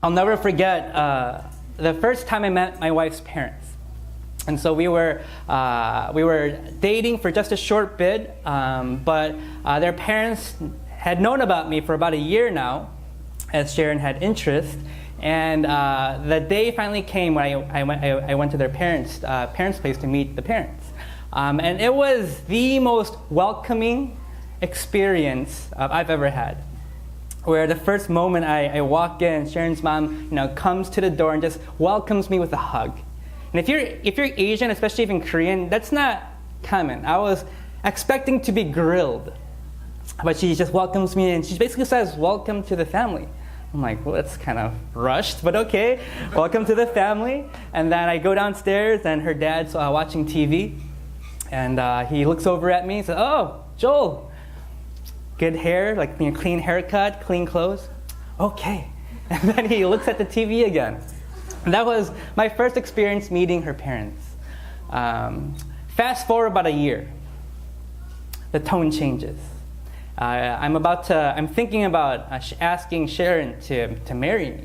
I'll never forget the first time I met my wife's parents. And so we were dating for just a short bit, but their parents had known about me for about a year now, as Sharon had interest. And the day finally came when I went to their parents' place to meet the parents. And it was the most welcoming experience I've ever had. Where the first moment I walk in, Sharon's mom, comes to the door and just welcomes me with a hug. And if you're Asian, especially even Korean, that's not common. I was expecting to be grilled, but she just welcomes me and she basically says, "Welcome to the family." I'm like, well, that's kind of rushed, but okay. Welcome to the family. And then I go downstairs and her dad's watching TV, and he looks over at me and says, "Oh, Joel. Good hair, like clean haircut, clean clothes." Okay. And then he looks at the TV again. And that was my first experience meeting her parents. Fast forward about a year. The tone changes. I'm thinking about asking Sharon to marry me.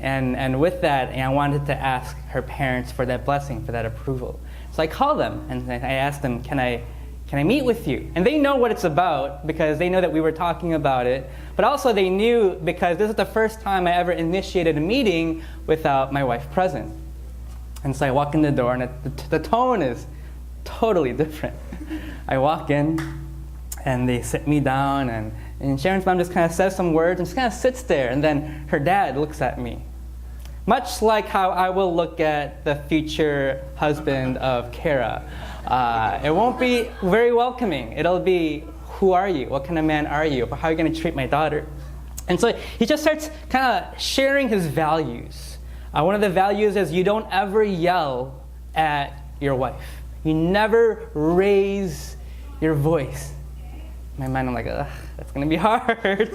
And with that, I wanted to ask her parents for that blessing, for that approval. So I call them and I ask them, can I meet with you? And they know what it's about because they know that we were talking about it. But also they knew because this is the first time I ever initiated a meeting without my wife present. And so I walk in the door and the tone is totally different. I walk in and they sit me down and Sharon's mom just kind of says some words and just kind of sits there. And then her dad looks at me. Much like how I will look at the future husband of Kara. It won't be very welcoming. It'll be, who are you? What kind of man are you? How are you going to treat my daughter? And so he just starts kind of sharing his values. One of the values is you don't ever yell at your wife. You never raise your voice. In my mind, I'm like, ugh, that's going to be hard.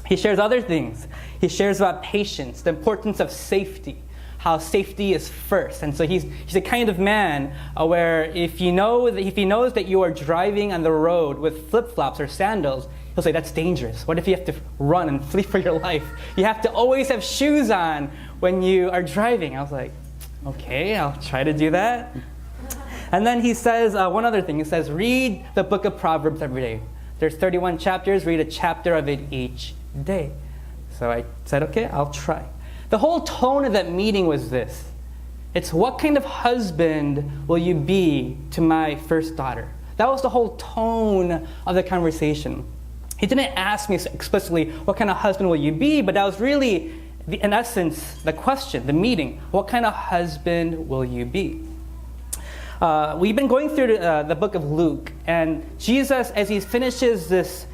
He shares other things. He shares about patience, the importance of safety, how safety is first. And so he's a kind of man where if he knows that you are driving on the road with flip-flops or sandals, he'll say, that's dangerous. What if you have to run and flee for your life? You have to always have shoes on when you are driving. I was like, okay, I'll try to do that. And then he says one other thing. He says, read the book of Proverbs every day. There's 31 chapters. Read a chapter of it each day. So I said, okay, I'll try. The whole tone of that meeting was this. It's, what kind of husband will you be to my first daughter? That was the whole tone of the conversation. He didn't ask me explicitly, what kind of husband will you be? But that was really, in essence, the question, the meeting. What kind of husband will you be? We've been going through the book of Luke, and Jesus, as he finishes this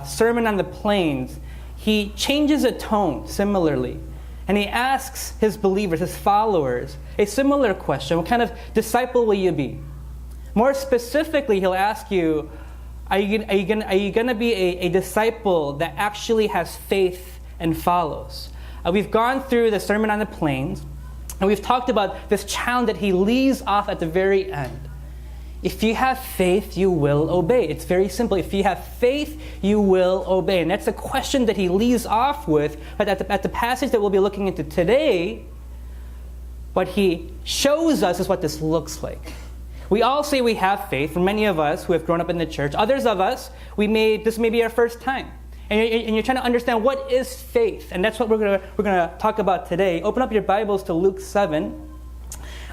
Sermon on the Plains, he changes a tone similarly. And he asks his believers, his followers, a similar question. What kind of disciple will you be? More specifically, he'll ask you, are you going to be a disciple that actually has faith and follows? We've gone through the Sermon on the Plains, and we've talked about this challenge that he leaves off at the very end. If you have faith, you will obey. It's very simple. If you have faith, you will obey. And that's the question that he leaves off with. But at the passage that we'll be looking into today, what he shows us is what this looks like. We all say we have faith. For many of us who have grown up in the church, others of us, this may be our first time. And you're trying to understand what is faith. And that's what we're going to talk about today. Open up your Bibles to Luke 7.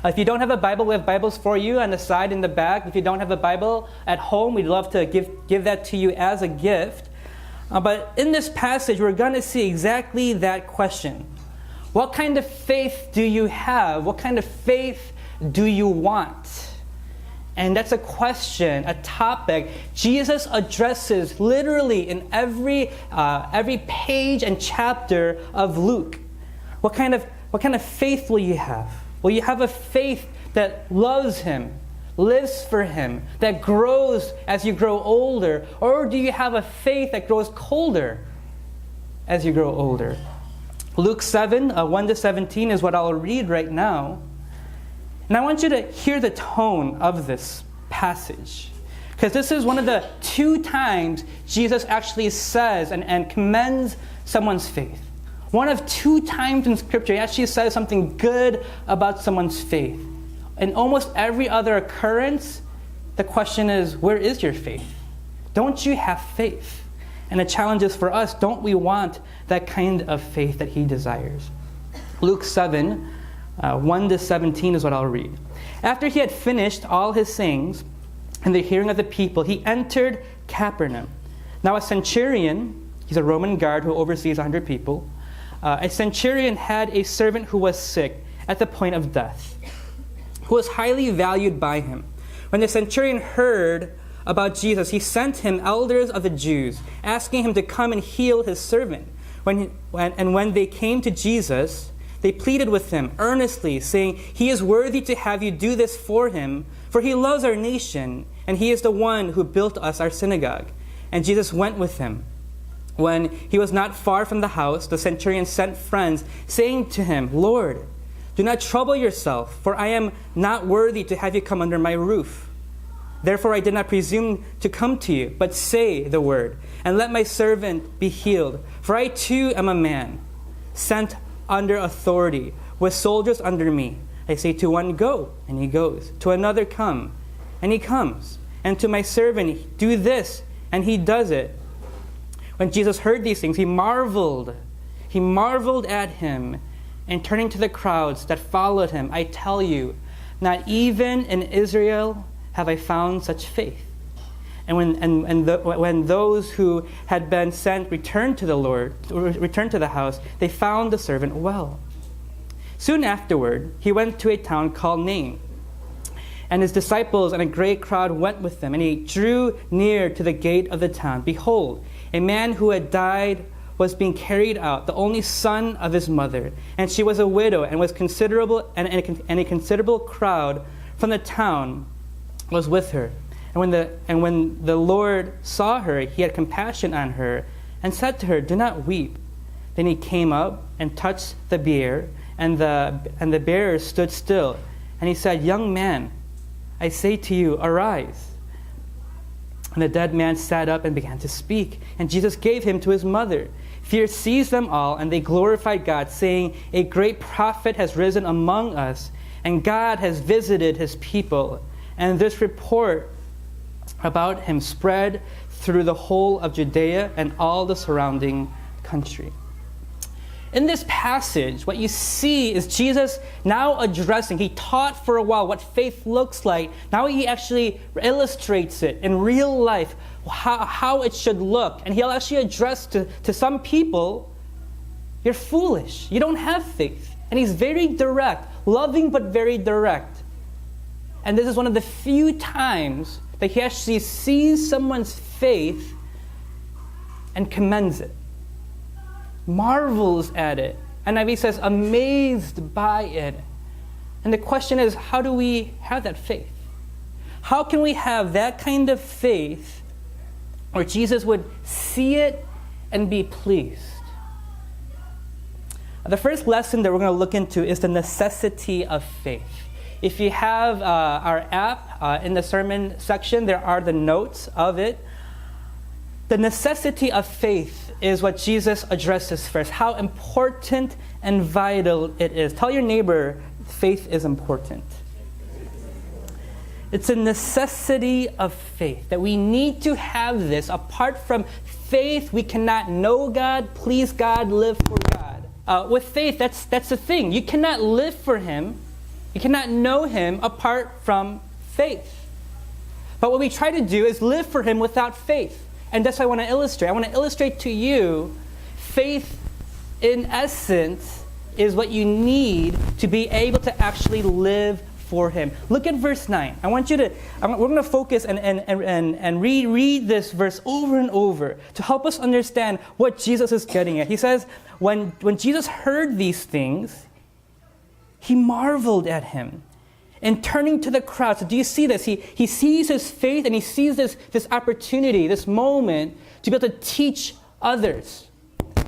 If you don't have a Bible, we have Bibles for you on the side in the back. If you don't have a Bible at home, we'd love to give that to you as a gift. But in this passage, we're going to see exactly that question. What kind of faith do you have? What kind of faith do you want? And that's a question, a topic Jesus addresses literally in every page and chapter of Luke. What kind of faith will you have? Will you have a faith that loves him, lives for him, that grows as you grow older? Or do you have a faith that grows colder as you grow older? Luke 7, 1 to 17 is what I'll read right now. And I want you to hear the tone of this passage. Because this is one of the 2 times Jesus actually says and commends someone's faith. One of 2 times in Scripture, he actually says something good about someone's faith. In almost every other occurrence, the question is, where is your faith? Don't you have faith? And the challenge is for us, don't we want that kind of faith that he desires? Luke 7, 1-17 is what I'll read. After he had finished all his sayings in the hearing of the people, he entered Capernaum. Now a centurion, he's a Roman guard who oversees 100 people, a centurion had a servant who was sick at the point of death, who was highly valued by him. When the centurion heard about Jesus, he sent him elders of the Jews, asking him to come and heal his servant. When they came to Jesus, they pleaded with him earnestly, saying, "He is worthy to have you do this for him, for he loves our nation, and he is the one who built us our synagogue." And Jesus went with him. When he was not far from the house, the centurion sent friends, saying to him, "Lord, do not trouble yourself, for I am not worthy to have you come under my roof. Therefore I did not presume to come to you, but say the word, and let my servant be healed. For I too am a man, sent under authority, with soldiers under me. I say to one, 'Go,' and he goes. To another, 'Come,' and he comes. And to my servant, 'Do this,' and he does it." When Jesus heard these things, he marveled. He marveled at him, and turning to the crowds that followed him, "I tell you, not even in Israel have I found such faith." And when those who had been sent returned to the house, they found the servant well. Soon afterward, he went to a town called Nain, and his disciples and a great crowd went with them. And he drew near to the gate of the town. Behold, a man who had died was being carried out, the only son of his mother, and she was a widow, and a considerable crowd from the town was with her. And when the Lord saw her, he had compassion on her, and said to her, "Do not weep." Then he came up and touched the bier, and the bearer stood still. And he said, "Young man, I say to you, arise." And the dead man sat up and began to speak, and Jesus gave him to his mother. Fear seized them all, and they glorified God, saying, "A great prophet has risen among us, and God has visited his people." And this report about him spread through the whole of Judea and all the surrounding country. In this passage, what you see is Jesus now addressing, he taught for a while what faith looks like. Now he actually illustrates it in real life, how it should look. And he'll actually address to some people, "You're foolish. You don't have faith." And he's very direct, loving but very direct. And this is one of the few times that he actually sees someone's faith and commends it, marvels at it, and he says, amazed by it. And the question is, how do we have that faith? How can we have that kind of faith where Jesus would see it and be pleased? The first lesson that we're going to look into is the necessity of faith. If you have our app in the sermon section, there are the notes of it. The necessity of faith is what Jesus addresses first, how important and vital it is. Tell your neighbor, faith is important. It's a necessity of faith, that we need to have this. Apart from faith, we cannot know God, please God, live for God. With faith, that's the thing. You cannot live for Him, you cannot know Him apart from faith. But what we try to do is live for Him without faith. And that's what I want to illustrate. I want to illustrate to you, faith in essence is what you need to be able to actually live for Him. Look at verse 9. I want you to, we're going to focus and reread this verse over and over to help us understand what Jesus is getting at. He says, when Jesus heard these things, He marveled at Him. And turning to the crowd, so do you see this? He sees His faith and He sees this opportunity, this moment to be able to teach others.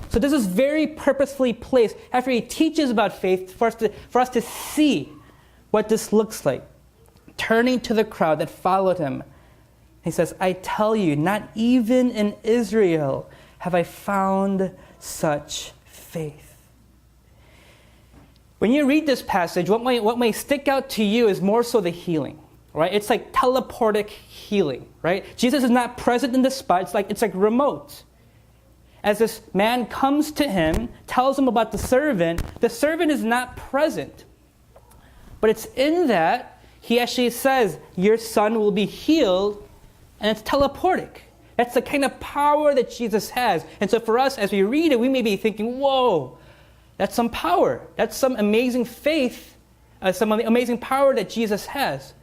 So this is very purposefully placed after He teaches about faith for us to see what this looks like. Turning to the crowd that followed Him, He says, I tell you, not even in Israel have I found such faith. When you read this passage, what may stick out to you is more so the healing, right? It's like teleportic healing, right? Jesus is not present in the spot. It's like remote. As this man comes to him, tells him about the servant is not present. But it's in that he actually says, your son will be healed, and it's teleportic. That's the kind of power that Jesus has. And so for us, as we read it, we may be thinking, whoa, that's some power. That's some amazing faith, some amazing power that Jesus has.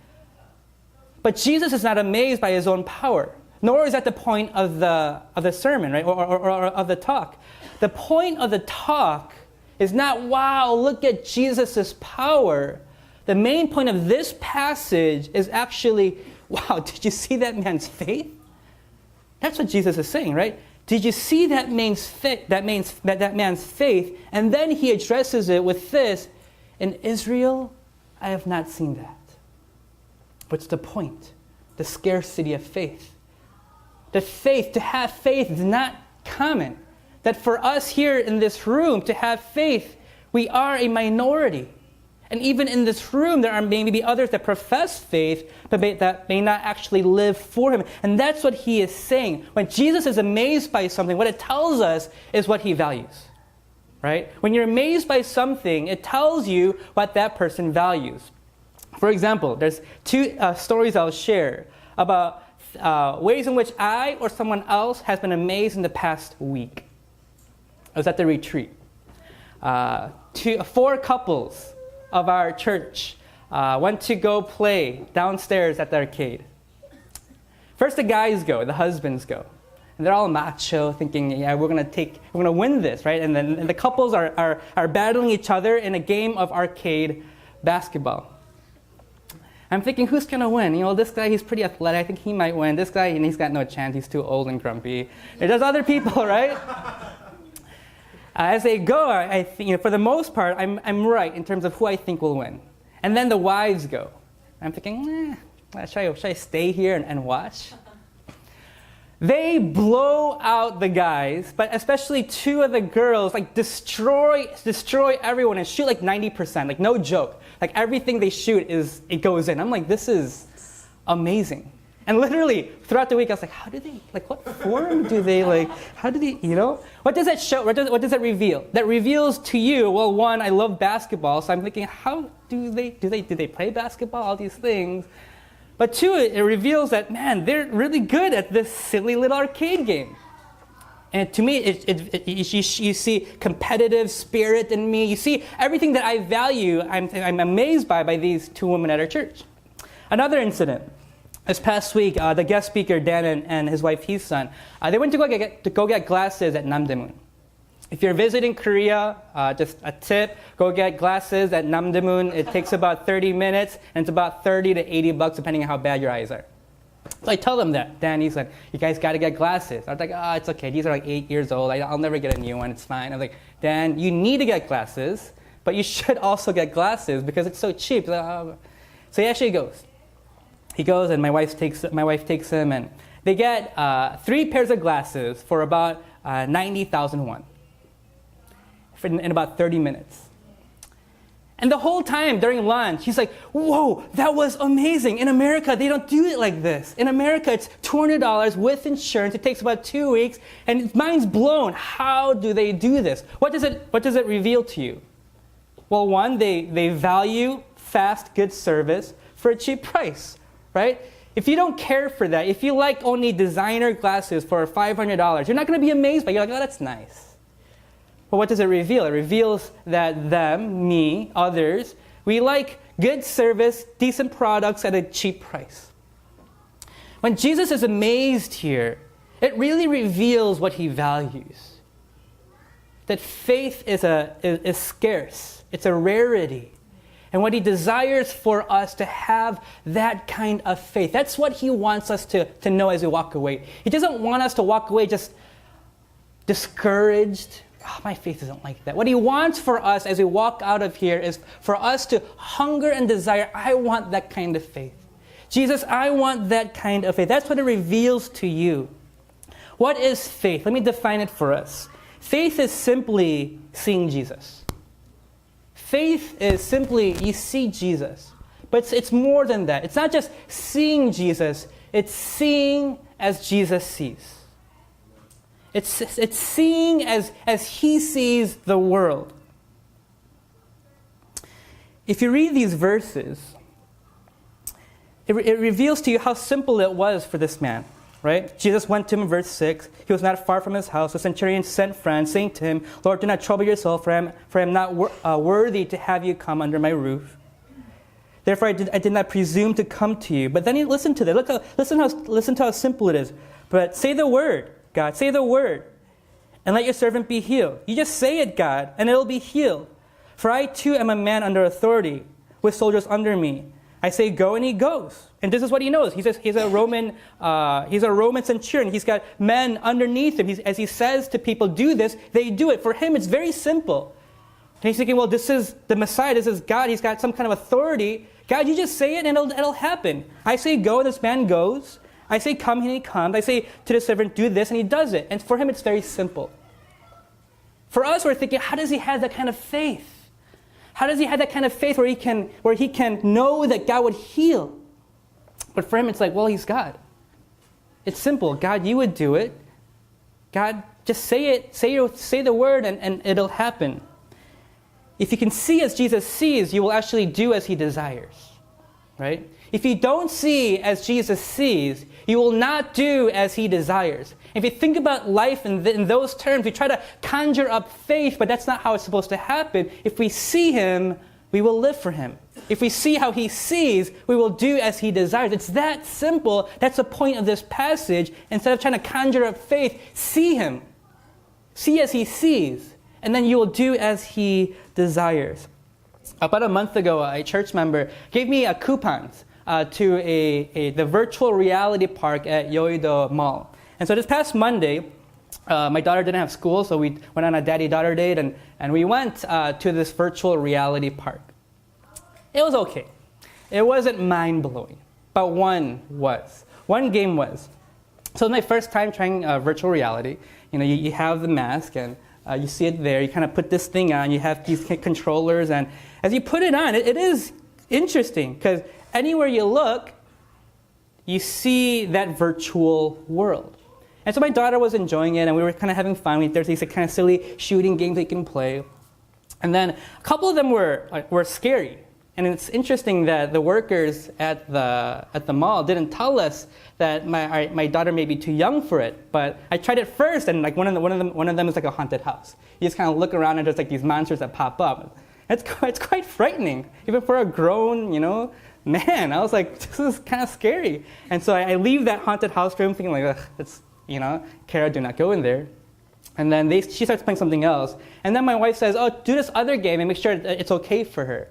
But Jesus is not amazed by his own power, nor is that the point of the sermon, right, or of the talk. The point of the talk is not, wow, look at Jesus' power. The main point of this passage is actually, wow, did you see that man's faith? That's what Jesus is saying, right? Did you see that man's faith? That man's faith, and then he addresses it with this: in Israel, I have not seen that. What's the point? The scarcity of faith. The faith, to have faith is not common. That for us here in this room, to have faith, we are a minority. And even in this room, there are maybe others that profess faith, but that may not actually live for him. And that's what he is saying. When Jesus is amazed by something, what it tells us is what he values, right? When you're amazed by something, it tells you what that person values. For example, there's two stories I'll share about ways in which I or someone else has been amazed in the past week. I was at the retreat. 4 couples of our church went to go play downstairs at the arcade. First the guys go, the husbands go. And they're all macho, thinking, yeah, we're gonna win this, right? And then the couples are battling each other in a game of arcade basketball. I'm thinking, who's gonna win? This guy, he's pretty athletic, I think he might win. This guy, he's got no chance, he's too old and grumpy. There's other people, right? As they go, I think, for the most part, I'm right in terms of who I think will win. And then the wives go. I'm thinking, should I stay here and watch? They blow out the guys, but especially 2 of the girls, destroy everyone and shoot 90%, no joke. Everything they shoot it goes in. I'm like, this is amazing. And literally, throughout the week, I was like, how do they, what form do they, how do they, What does that show, what does that reveal? That reveals to you, well, one, I love basketball, so I'm thinking, how do they play basketball, all these things? But 2, it reveals that, man, they're really good at this silly little arcade game. And to me, you see competitive spirit in me. You see everything that I value, I'm amazed by these 2 women at our church. Another incident. This past week, the guest speaker, Dan, and his wife, Hee-sun, they went to go get glasses at Namdaemun. If you're visiting Korea, just a tip, go get glasses at Namdaemun. It takes about 30 minutes, and it's about $30 to $80, depending on how bad your eyes are. So I tell them that. Dan, he said, you guys got to get glasses. I was like, it's okay. These are 8 years old. I'll never get a new one. It's fine. I was like, Dan, you need to get glasses, but you should also get glasses because it's so cheap. So he actually goes. He goes, and my wife takes him, and they get 3 pairs of glasses for about 90,000 won in about 30 minutes. And the whole time during lunch, he's like, whoa, that was amazing. In America, they don't do it like this. In America, it's $200 with insurance. It takes about 2 weeks, and his mind's blown. How do they do this? What does it reveal to you? Well, one, they value fast, good service for a cheap price. Right? If you don't care for that, if you like only designer glasses for $500, you're not going to be amazed by it. You're like, oh, that's nice. But what does it reveal? It reveals that them, me, others, we like good service, decent products at a cheap price. When Jesus is amazed here, it really reveals what he values. That faith is scarce. It's a rarity. And what he desires for us to have that kind of faith. That's what he wants us to know as we walk away. He doesn't want us to walk away just discouraged. Oh, my faith isn't like that. What he wants for us as we walk out of here is for us to hunger and desire, I want that kind of faith. Jesus, I want that kind of faith. That's what it reveals to you. What is faith? Let me define it for us. Faith is simply seeing Jesus. faith is simply you see Jesus. But it's more than that. It's not just seeing Jesus. It's seeing as Jesus sees. It's seeing as he sees the world. If you read these verses, it reveals to you how simple it was for this man, right? Jesus went to him in verse 6. He was not far from his house. The centurion sent friends, saying to him, Lord, do not trouble yourself, for I am not worthy to have you come under my roof. Therefore, I did not presume to come to you. But then he listened to that. Listen to how simple it is. But say the word, God. Say the word. And let your servant be healed. You just say it, God, and it'll be healed. For I too am a man under authority, with soldiers under me. I say go, and he goes. And this is what he knows. He's a Roman centurion. He's got men underneath him. As he says to people, do this, they do it. For him, it's very simple. And he's thinking, well, this is the Messiah. This is God. He's got some kind of authority. God, you just say it and it'll happen. I say go, and this man goes. I say come, and he comes. I say to the servant, do this, and he does it. And for him, it's very simple. For us, we're thinking, how does he have that kind of faith? How does he have that kind of faith where he can know that God would heal? But for him, it's like, well, he's God. It's simple. God, you would do it. God, just say it. Say the word, and it'll happen. If you can see as Jesus sees, you will actually do as he desires, right? If you don't see as Jesus sees, you will not do as he desires. If you think about life in those terms, we try to conjure up faith, but that's not how it's supposed to happen. If we see him, we will live for him. If we see how he sees, we will do as he desires. It's that simple. That's the point of this passage. Instead of trying to conjure up faith, see him. See as he sees. And then you will do as he desires. About a month ago, a church member gave me coupons to the virtual reality park at Yoido Mall. And so this past Monday, my daughter didn't have school, so we went on a daddy-daughter date, and we went to this virtual reality park. It was okay. It wasn't mind-blowing, but one was. One game was. So it was my first time trying virtual reality. You know, you have the mask, and you see it there. You kind of put this thing on. You have these controllers, and as you put it on, it is interesting because anywhere you look, you see that virtual world. And so my daughter was enjoying it, and we were kind of having fun. There's these kind of silly shooting games they can play. And then a couple of them were scary. And it's interesting that the workers at the mall didn't tell us that my daughter may be too young for it. But I tried it first, and like one of them is like a haunted house. You just kind of look around, and there's like these monsters that pop up. It's quite frightening, even for a grown, man. I was like, this is kind of scary. And so I leave that haunted house room thinking like, ugh, it's, Kara, do not go in there. And then she starts playing something else. And then my wife says, oh, do this other game and make sure it's okay for her.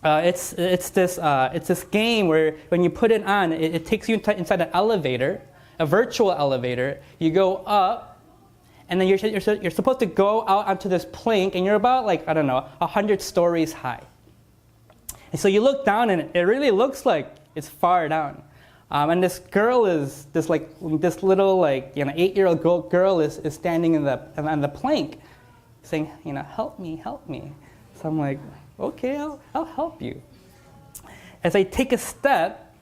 It's this game where when you put it on, it takes you inside an elevator, a virtual elevator. You go up, and then you're supposed to go out onto this plank, and you're about 100 stories high. And so you look down, and it really looks like it's far down. And this girl is this little 8-year-old girl is standing on the plank, saying, help me. So I'm like, okay, I'll help you. As I take a step,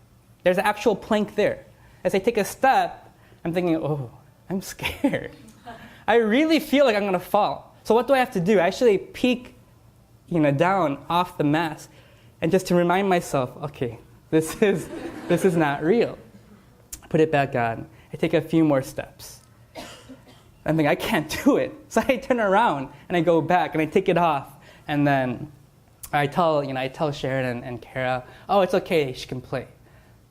there's an actual plank there. As I take a step, I'm thinking, oh, I'm scared. I really feel like I'm gonna fall. So what do I have to do? I actually peek, down off the mask, and just to remind myself, okay, this is not real. Put it back on. I take a few more steps. I'm thinking, I can't do it. So I turn around and I go back and I take it off, and then I tell Sharon and Kara, oh, it's okay, she can play.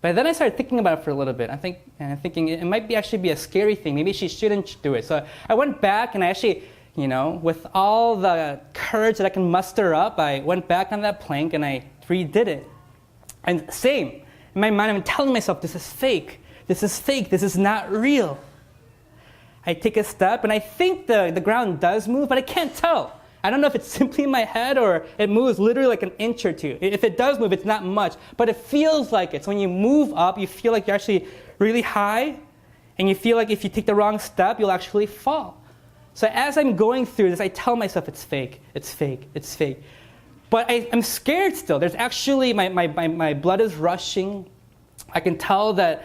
But then I started thinking about it for a little bit. I'm thinking it might actually be a scary thing. Maybe she shouldn't do it. So I went back and I actually, with all the courage that I can muster up, I went back on that plank and I redid it. And same. In my mind, I'm telling myself, this is fake. This is not real. I take a step and I think the ground does move, but I can't tell. I don't know if it's simply in my head or it moves literally like an inch or two. If it does move, it's not much, but it feels like it. So when you move up, you feel like you're actually really high, and you feel like if you take the wrong step, you'll actually fall. So as I'm going through this, I tell myself it's fake. But I'm scared still. There's actually, my blood is rushing. I can tell that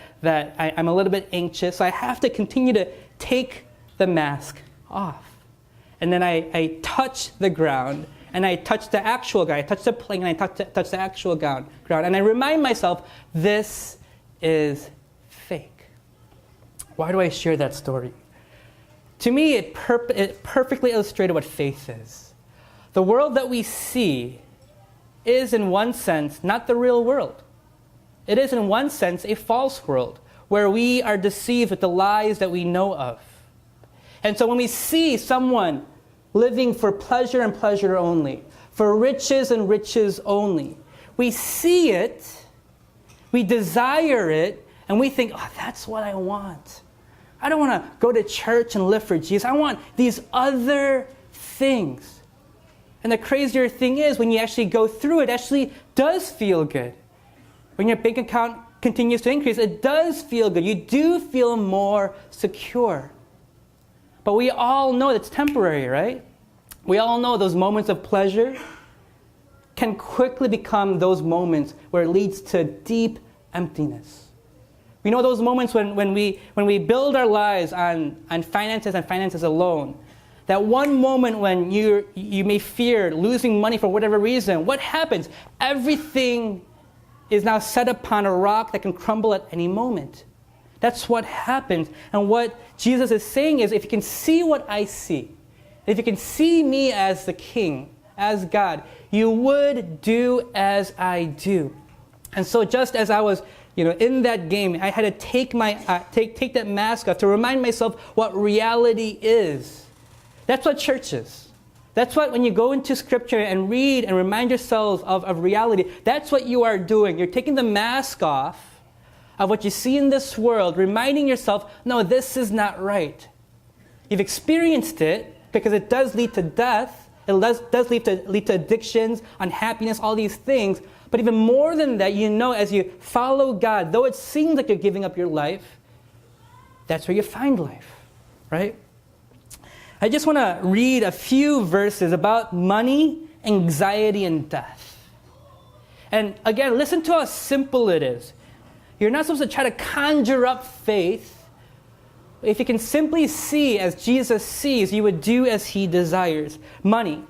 I'm a little bit anxious. So I have to continue to take the mask off. And then I touch the ground, and I touch the actual ground. I touch the plane, and I touch the actual ground. And I remind myself, this is fake. Why do I share that story? To me, it perfectly illustrated what faith is. The world that we see is, in one sense, not the real world. It is, in one sense, a false world where we are deceived with the lies that we know of. And so when we see someone living for pleasure and pleasure only, for riches and riches only, we see it, we desire it, and we think, oh, that's what I want. I don't want to go to church and live for Jesus. I want these other things. And the crazier thing is, when you actually go through it, actually does feel good. When your bank account continues to increase, it does feel good. You do feel more secure. But we all know it's temporary, right? We all know those moments of pleasure can quickly become those moments where it leads to deep emptiness. We know those moments when we build our lives on finances and finances alone. That one moment when you may fear losing money for whatever reason, what happens? Everything is now set upon a rock that can crumble at any moment. That's what happens. And what Jesus is saying is, if you can see what I see, if you can see me as the King, as God, you would do as I do. And so just as I was in that game, I had to take that mask off to remind myself what reality is. That's what church is. That's what, when you go into Scripture and read and remind yourselves of reality, that's what you are doing. You're taking the mask off of what you see in this world, reminding yourself, no, this is not right. You've experienced it because it does lead to death. It does lead to addictions, unhappiness, all these things. But even more than that, as you follow God, though it seems like you're giving up your life, that's where you find life, right? I just want to read a few verses about money, anxiety, and death. And again, listen to how simple it is. You're not supposed to try to conjure up faith. If you can simply see as Jesus sees, you would do as he desires. Money.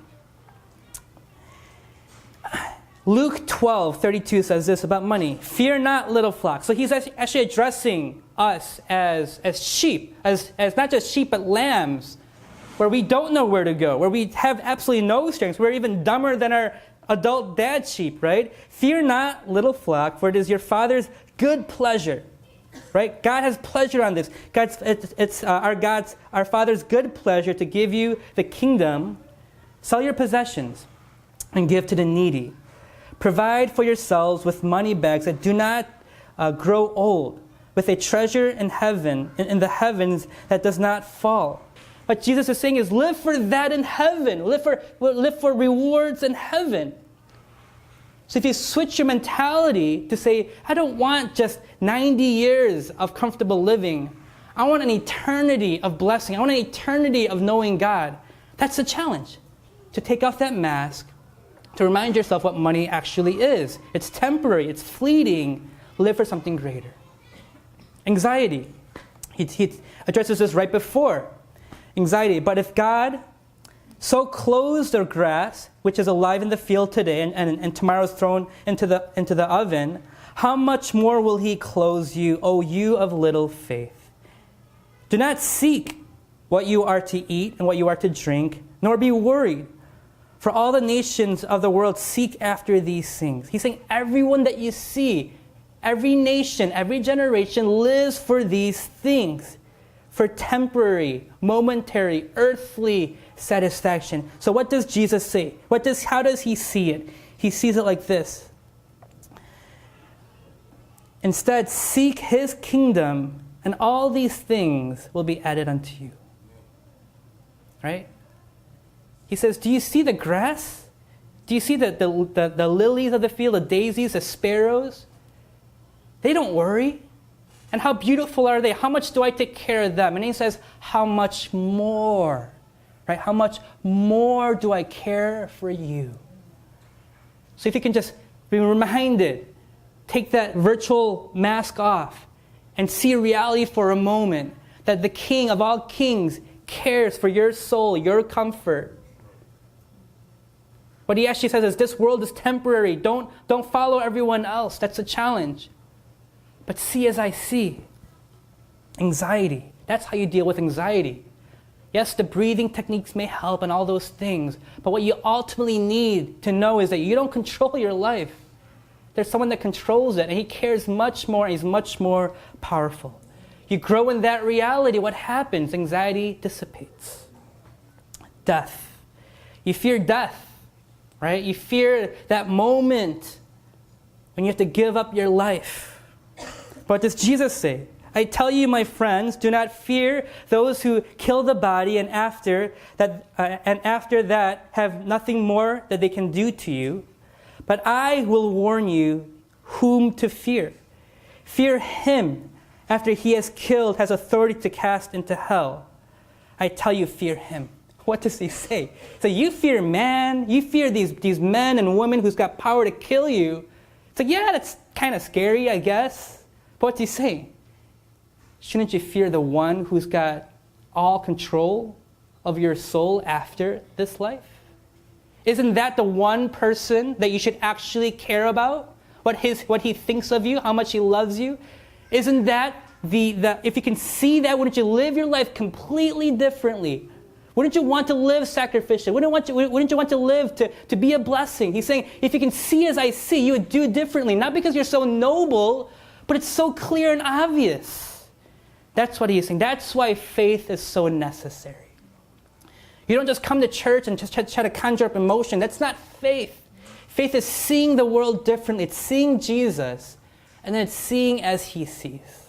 Luke 12:32 says this about money. Fear not, little flock. So he's actually addressing us as sheep, as not just sheep, but lambs, where we don't know where to go, where we have absolutely no strength. We're even dumber than our adult dad sheep, right? Fear not, little flock, for it is your Father's good pleasure, right? God has pleasure on this. It's our Father's good pleasure to give you the kingdom. Sell your possessions and give to the needy. Provide for yourselves with money bags that do not grow old, with a treasure in heaven, in the heavens that does not fall. What Jesus is saying is, live for that in heaven. Live for rewards in heaven. So if you switch your mentality to say, I don't want just 90 years of comfortable living. I want an eternity of blessing. I want an eternity of knowing God. That's the challenge. To take off that mask, to remind yourself what money actually is. It's temporary. It's fleeting. Live for something greater. Anxiety. He addresses this right before. Anxiety. But if God so clothes the grass, which is alive in the field today and tomorrow is thrown into the oven, how much more will he clothe you, O you of little faith? Do not seek what you are to eat and what you are to drink, nor be worried. For all the nations of the world seek after these things. He's saying everyone that you see, every nation, every generation lives for these things. For temporary, momentary, earthly satisfaction. So what does Jesus say? How does he see it? He sees it like this. Instead, seek his kingdom, and all these things will be added unto you. Right? He says, do you see the grass? Do you see the lilies of the field, the daisies, the sparrows? They don't worry. And how beautiful are they? How much do I take care of them? And he says, how much more? Right? How much more do I care for you? So if you can just be reminded, take that virtual mask off and see reality for a moment, that the King of all kings cares for your soul, your comfort. What he actually says is, this world is temporary. Don't follow everyone else. That's a challenge. But see as I see. Anxiety. That's how you deal with anxiety. Yes, the breathing techniques may help and all those things, but what you ultimately need to know is that you don't control your life. There's someone that controls it, and he cares much more, and he's much more powerful. You grow in that reality, what happens? Anxiety dissipates. Death. You fear death, right? You fear that moment when you have to give up your life. But what does Jesus say? I tell you, my friends, do not fear those who kill the body and after that have nothing more that they can do to you. But I will warn you whom to fear. Fear him after he has killed, has authority to cast into hell. I tell you, fear him. What does he say? So you fear man, you fear these men and women who's got power to kill you. It's like, yeah, that's kind of scary, I guess. But what's he saying? Shouldn't you fear the one who's got all control of your soul after this life? Isn't that the one person that you should actually care about? What he thinks of you, how much he loves you? Isn't that the if you can see that, wouldn't you live your life completely differently? Wouldn't you want to live sacrificially? Wouldn't you want to live to be a blessing? He's saying, if you can see as I see, you would do differently. Not because you're so noble, but it's so clear and obvious. That's what he's saying. That's why faith is so necessary. You don't just come to church and just try to conjure up emotion. That's not faith. Faith is seeing the world differently. It's seeing Jesus, and then it's seeing as he sees.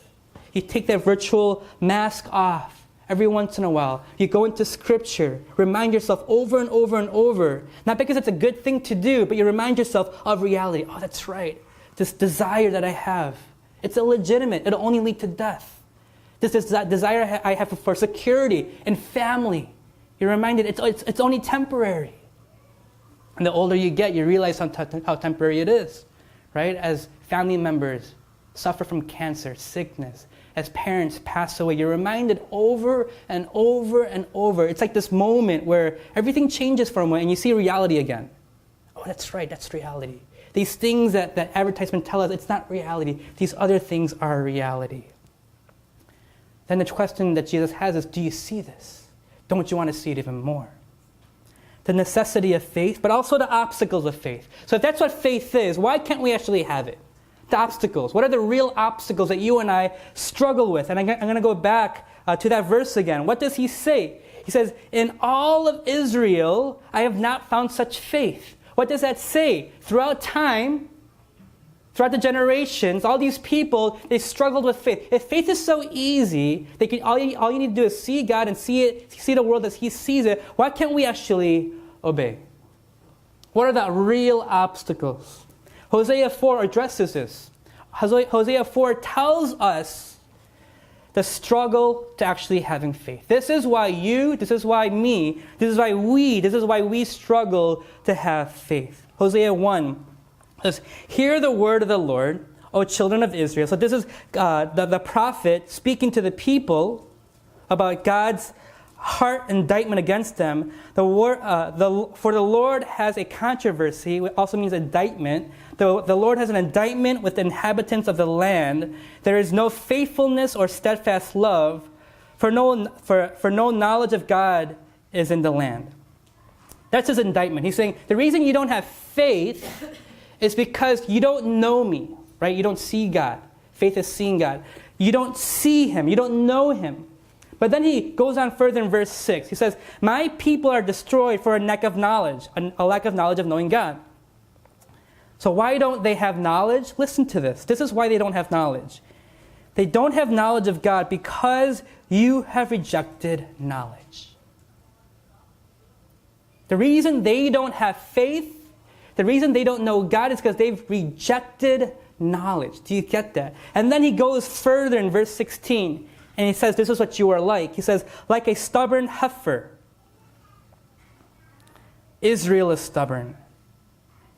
You take that virtual mask off every once in a while. You go into Scripture. Remind yourself over and over and over. Not because it's a good thing to do, but you remind yourself of reality. Oh, that's right. This desire that I have, it's illegitimate. It'll only lead to death. This desire I have for security and family. You're reminded it's only temporary. And the older you get, you realize how temporary it is, right? As family members suffer from cancer, sickness, as parents pass away, you're reminded over and over and over. It's like this moment where everything changes for a moment and you see reality again. Oh, that's right, that's reality. These things that advertisements tell us, it's not reality. These other things are reality. Then the question that Jesus has is, do you see this? Don't you want to see it even more? The necessity of faith, but also the obstacles of faith. So if that's what faith is, why can't we actually have it? The obstacles. What are the real obstacles that you and I struggle with? And I'm going to go back to that verse again. What does he say? He says, in all of Israel, I have not found such faith. What does that say? Throughout time, throughout the generations, all these people, they struggled with faith. If faith is so easy, all you need to do is see God and see the world as he sees it, why can't we actually obey? What are the real obstacles? Hosea 4 addresses this. Hosea 4 tells us the struggle to actually having faith. This is why we struggle to have faith. Hosea 1 says, hear the word of the Lord, O children of Israel. So this is the prophet speaking to the people about God's heart indictment against them. For the Lord has a controversy, it also means indictment. The Lord has an indictment with the inhabitants of the land. There is no faithfulness or steadfast love, for no knowledge of God is in the land. That's his indictment. He's saying, the reason you don't have faith is because you don't know me, right? You don't see God. Faith is seeing God. You don't see him. You don't know him. But then he goes on further in verse 6. He says, my people are destroyed for a lack of knowledge of knowing God. So why don't they have knowledge? Listen to this. This is why they don't have knowledge. They don't have knowledge of God because you have rejected knowledge. The reason they don't have faith, the reason they don't know God is because they've rejected knowledge. Do you get that? And then he goes further in verse 16. And he says, this is what you are like. He says, like a stubborn heifer. Israel is stubborn.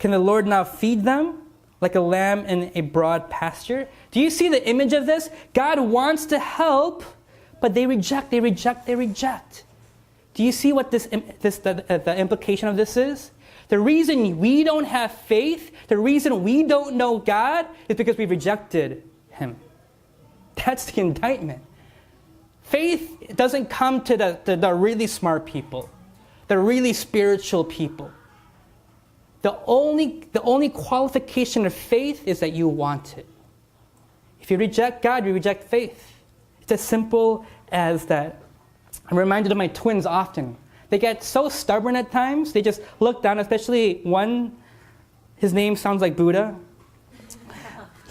Can the Lord now feed them like a lamb in a broad pasture? Do you see the image of this? God wants to help, but they reject. Do you see what the implication of this is? The reason we don't have faith, the reason we don't know God, is because we rejected Him. That's the indictment. Faith doesn't come to the really smart people, the really spiritual people. The only qualification of faith is that you want it. If you reject God, you reject faith. It's as simple as that. I'm reminded of my twins often. They get so stubborn at times. They just look down, especially one, his name sounds like Buddha.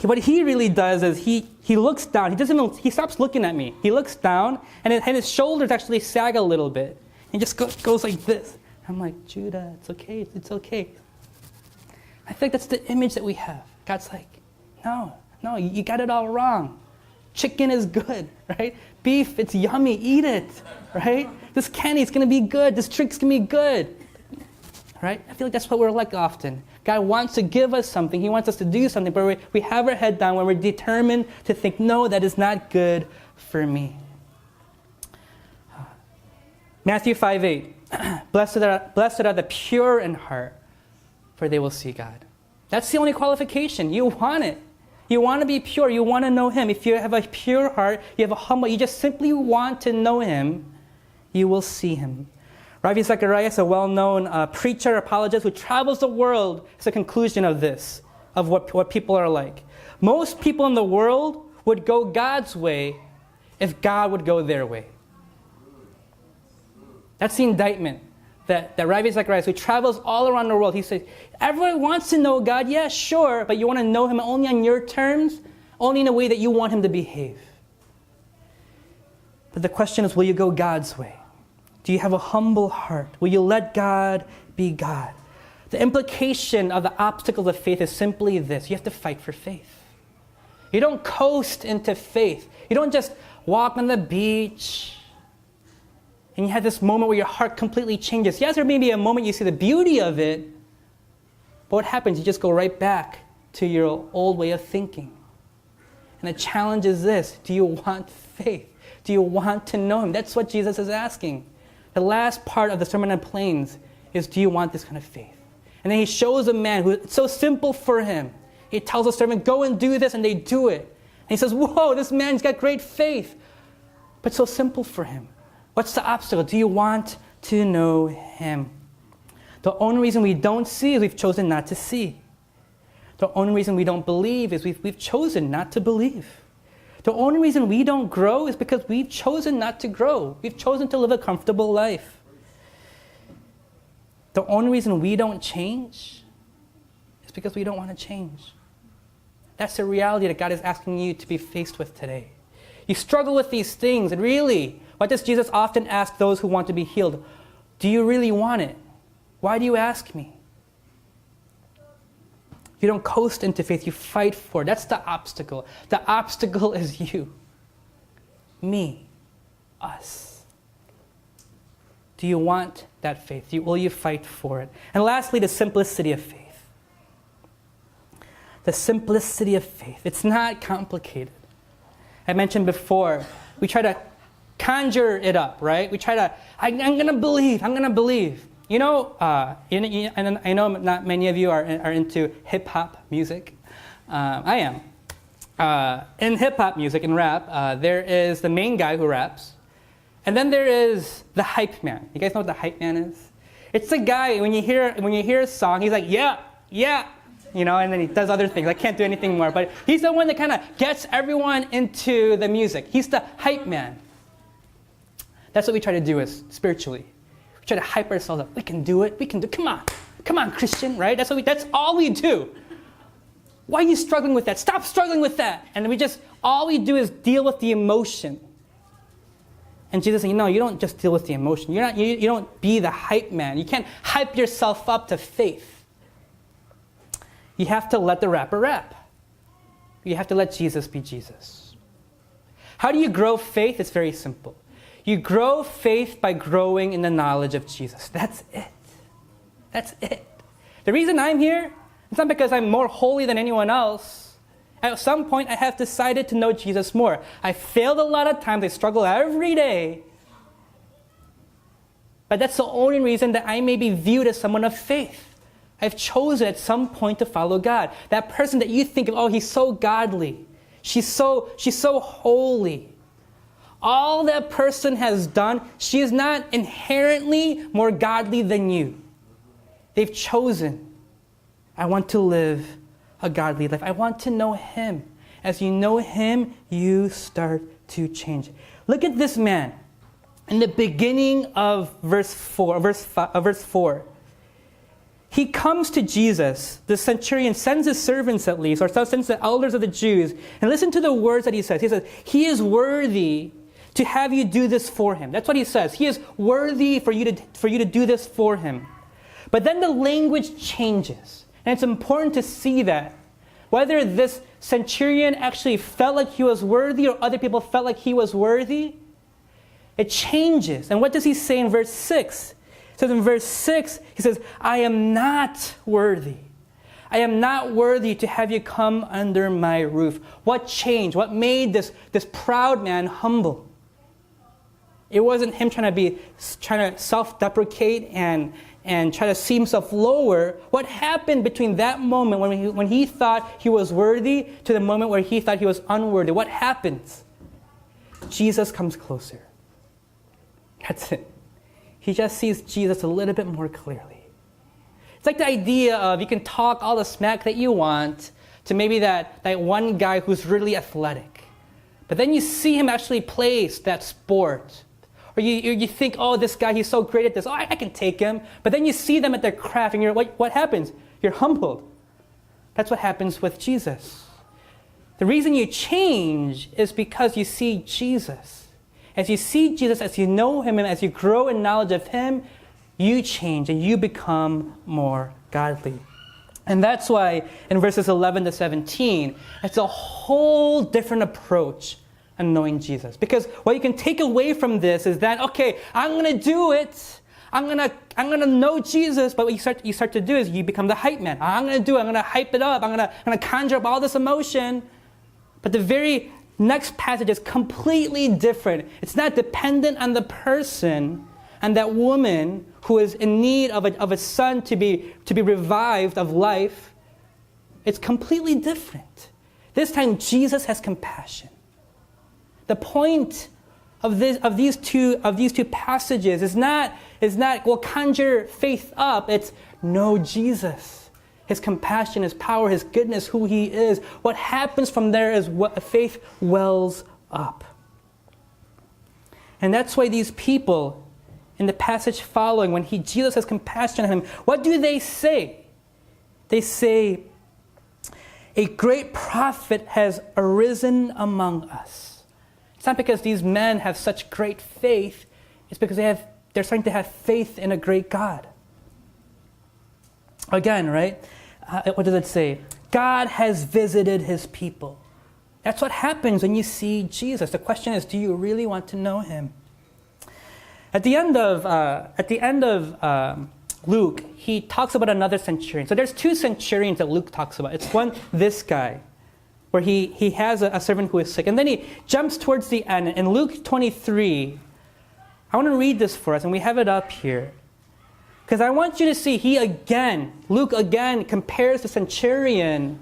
What he really does is he looks down. He stops looking at me. He looks down, and his shoulders actually sag a little bit. He just goes like this. I'm like, Judah, it's okay. It's okay. I think that's the image that we have. God's like, no, you got it all wrong. Chicken is good, right? Beef, it's yummy, eat it, right? This candy's gonna be good, this drink's gonna be good, right? I feel like that's what we're like often. God wants to give us something, He wants us to do something, but we have our head down when we're determined to think, no, that is not good for me. Matthew 5:8, blessed are the pure in heart, for they will see God. That's the only qualification. You want it. You want to be pure. You want to know Him. If you have a pure heart, you have a humble, you just simply want to know Him, you will see Him. Ravi Zacharias, a well-known preacher, apologist who travels the world, is a conclusion of this, of what people are like. Most people in the world would go God's way if God would go their way. That's the indictment that Ravi Zacharias, who travels all around the world, he says, everyone wants to know God, yeah, sure, but you want to know Him only on your terms, only in a way that you want Him to behave. But the question is, will you go God's way? Do you have a humble heart? Will you let God be God? The implication of the obstacles of faith is simply this: you have to fight for faith. You don't coast into faith. You don't just walk on the beach and you have this moment where your heart completely changes. Yes, there may be a moment you see the beauty of it, but what happens? You just go right back to your old way of thinking. And the challenge is this: do you want faith? Do you want to know Him? That's what Jesus is asking. The last part of the Sermon on the Plains is, do you want this kind of faith? And then He shows a man who, it's so simple for him. He tells a servant, go and do this, and they do it. And he says, whoa, this man's got great faith. But so simple for him. What's the obstacle? Do you want to know Him? The only reason we don't see is we've chosen not to see. The only reason we don't believe is we've chosen not to believe. The only reason we don't grow is because we've chosen not to grow. We've chosen to live a comfortable life. The only reason we don't change is because we don't want to change. That's the reality that God is asking you to be faced with today. You struggle with these things, and really, what does Jesus often ask those who want to be healed? Do you really want it? Why do you ask me? You don't coast into faith, you fight for it. That's the obstacle. The obstacle is you, me, us. Do you want that faith? Will you fight for it? And lastly, the simplicity of faith. The simplicity of faith. It's not complicated. I mentioned before, we try to conjure it up, right? We try to, I'm going to believe. You know, and I know not many of you are into hip-hop music. I am. In hip-hop music and rap, there is the main guy who raps, and then there is the hype man. You guys know what the hype man is? It's the guy, when you hear a song, he's like, yeah, you know, and then he does other things. I can't do anything more, but he's the one that kind of gets everyone into the music. He's the hype man. That's what we try to do spiritually. We try to hype ourselves up. We can do it. Come on, Christian, right? That's all we do. Why are you struggling with that? Stop struggling with that. And all we do is deal with the emotion. And Jesus said, no, you don't just deal with the emotion. You don't be the hype man. You can't hype yourself up to faith. You have to let the rapper rap. You have to let Jesus be Jesus. How do you grow faith? It's very simple. You grow faith by growing in the knowledge of Jesus. That's it. The reason I'm here It's not because I'm more holy than anyone else. At some point, I have decided to know Jesus more. I failed a lot of times. I struggle every day. But that's the only reason that I may be viewed as someone of faith. I've chosen at some point to follow God. That person that you think of, oh, he's so godly. She's so holy. All that person has done, she is not inherently more godly than you. They've chosen, I want to live a godly life. I want to know Him. As you know Him, you start to change. Look at this man. In the beginning of verse 4, he comes to Jesus. The centurion sends his servants at least, or sends the elders of the Jews. And listen to the words that he says. He says, he is worthy to have you do this for him. That's what he says. He is worthy for you to do this for him. But then the language changes. And it's important to see that. Whether this centurion actually felt like he was worthy or other people felt like he was worthy, it changes. And what does he say in verse 6? It says in verse 6, he says, I am not worthy. I am not worthy to have you come under my roof. What changed? What made this proud man humble? It wasn't him trying to self-deprecate and try to see himself lower. What happened between that moment when he thought he was worthy to the moment where he thought he was unworthy? What happens? Jesus comes closer. That's it. He just sees Jesus a little bit more clearly. It's like the idea of you can talk all the smack that you want to maybe that one guy who's really athletic. But then you see him actually play that sport. Or you think, oh, this guy, he's so great at this. Oh, I can take him. But then you see them at their craft and what happens? You're humbled. That's what happens with Jesus. The reason you change is because you see Jesus. As you see Jesus, as you know Him, and as you grow in knowledge of Him, you change and you become more godly. And that's why in verses 11 to 17, it's a whole different approach in knowing Jesus. Because what you can take away from this is that, okay, I'm going to do it. I'm gonna know Jesus. But what you start to do is you become the hype man. I'm going to hype it up. I'm going to conjure up all this emotion. But the very next passage is completely different. It's not dependent on the person and that woman who is in need of a son to be revived of life. It's completely different. This time Jesus has compassion. The point of these two passages is not well, conjure faith up. It's know Jesus. His compassion, His power, His goodness, who He is. What happens from there is what faith wells up. And that's why these people in the passage following, when Jesus has compassion on him, what do they say? They say, a great prophet has arisen among us. It's not because these men have such great faith. It's because they're starting to have faith in a great God. Again, right? What does it say? God has visited His people. That's what happens when you see Jesus. The question is, do you really want to know Him? At the end of Luke, he talks about another centurion. So there's two centurions that Luke talks about. It's one, this guy, where he has a servant who is sick. And then he jumps towards the end. In Luke 23, I want to read this for us, and we have it up here. Because I want you to see, Luke again compares the centurion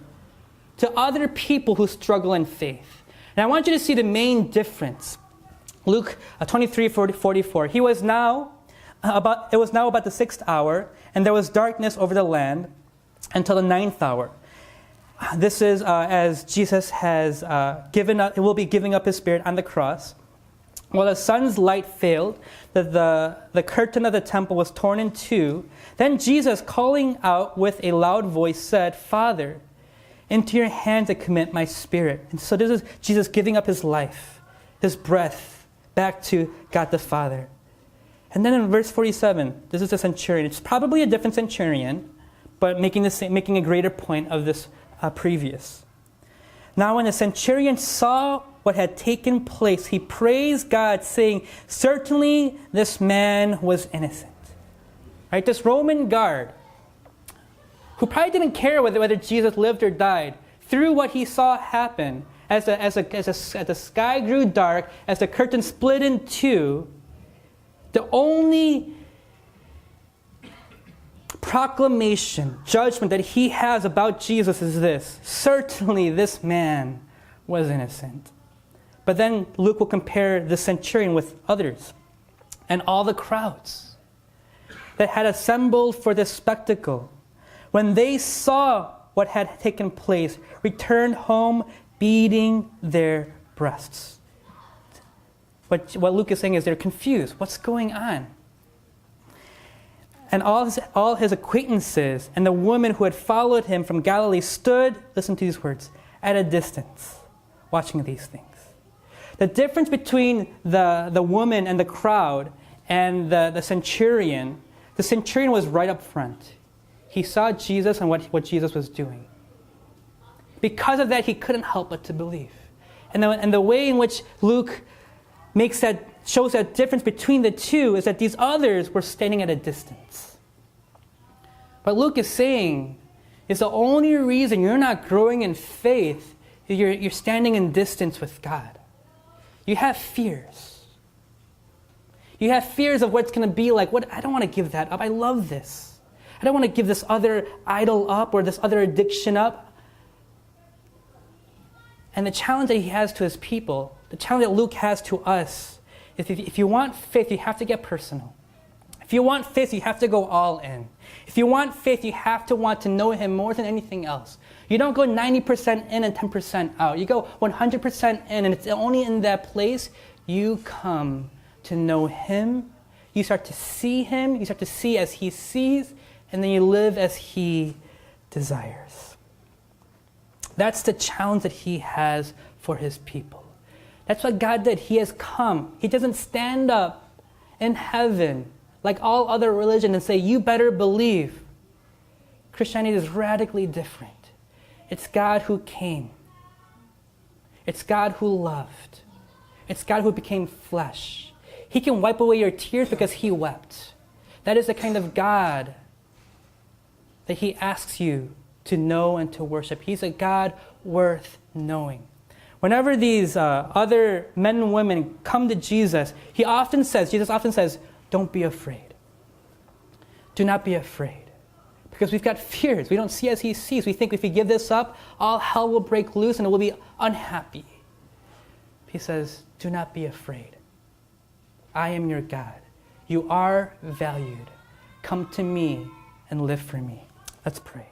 to other people who struggle in faith. And I want you to see the main difference. Luke 23:44. It was now about the 6th hour, and there was darkness over the land until the 9th hour. This is as Jesus has will be giving up His Spirit on the cross. While the sun's light failed, the curtain of the temple was torn in two. Then Jesus, calling out with a loud voice, said, Father, into your hands I commit my spirit. And so this is Jesus giving up His life, His breath, back to God the Father. And then in verse 47, this is the centurion. It's probably a different centurion, but making a greater point of this previous. Now when the centurion saw what had taken place, he praised God, saying, certainly this man was innocent. Right? This Roman guard who probably didn't care whether Jesus lived or died, through what he saw happen, as the sky grew dark, as the curtain split in two, the only proclamation, judgment that he has about Jesus is this: certainly this man was innocent. But then Luke will compare the centurion with others and all the crowds that had assembled for this spectacle. When they saw what had taken place, returned home beating their breasts. What Luke is saying is they're confused. What's going on? And all his acquaintances and the woman who had followed him from Galilee stood, listen to these words, at a distance, watching these things. The difference between the woman and the crowd and the centurion was right up front. He saw Jesus and what Jesus was doing. Because of that, he couldn't help but to believe. And the way in which Luke shows that difference between the two is that these others were standing at a distance. What Luke is saying is the only reason you're not growing in faith is you're standing in distance with God. You have fears. You have fears of what's going to be like. I don't want to give that up. I love this. I don't want to give this other idol up or this other addiction up. And the challenge that he has to his people, the challenge that Luke has to us, is if you want faith, you have to get personal. If you want faith, you have to go all in. If you want faith, you have to want to know him more than anything else. You don't go 90% in and 10% out. You go 100% in, and it's only in that place you come to know him. You start to see him. You start to see as he sees, and then you live as he desires. That's the challenge that he has for his people. That's what God did. He has come. He doesn't stand up in heaven like all other religions and say, you better believe. Christianity is radically different. It's God who came. It's God who loved. It's God who became flesh. He can wipe away your tears because he wept. That is the kind of God that he asks you to know and to worship. He's a God worth knowing. Whenever these other men and women come to Jesus, Jesus often says, don't be afraid. Do not be afraid. Because we've got fears. We don't see as he sees. We think if we give this up, all hell will break loose and we'll be unhappy. He says, do not be afraid. I am your God. You are valued. Come to me and live for me. Let's pray.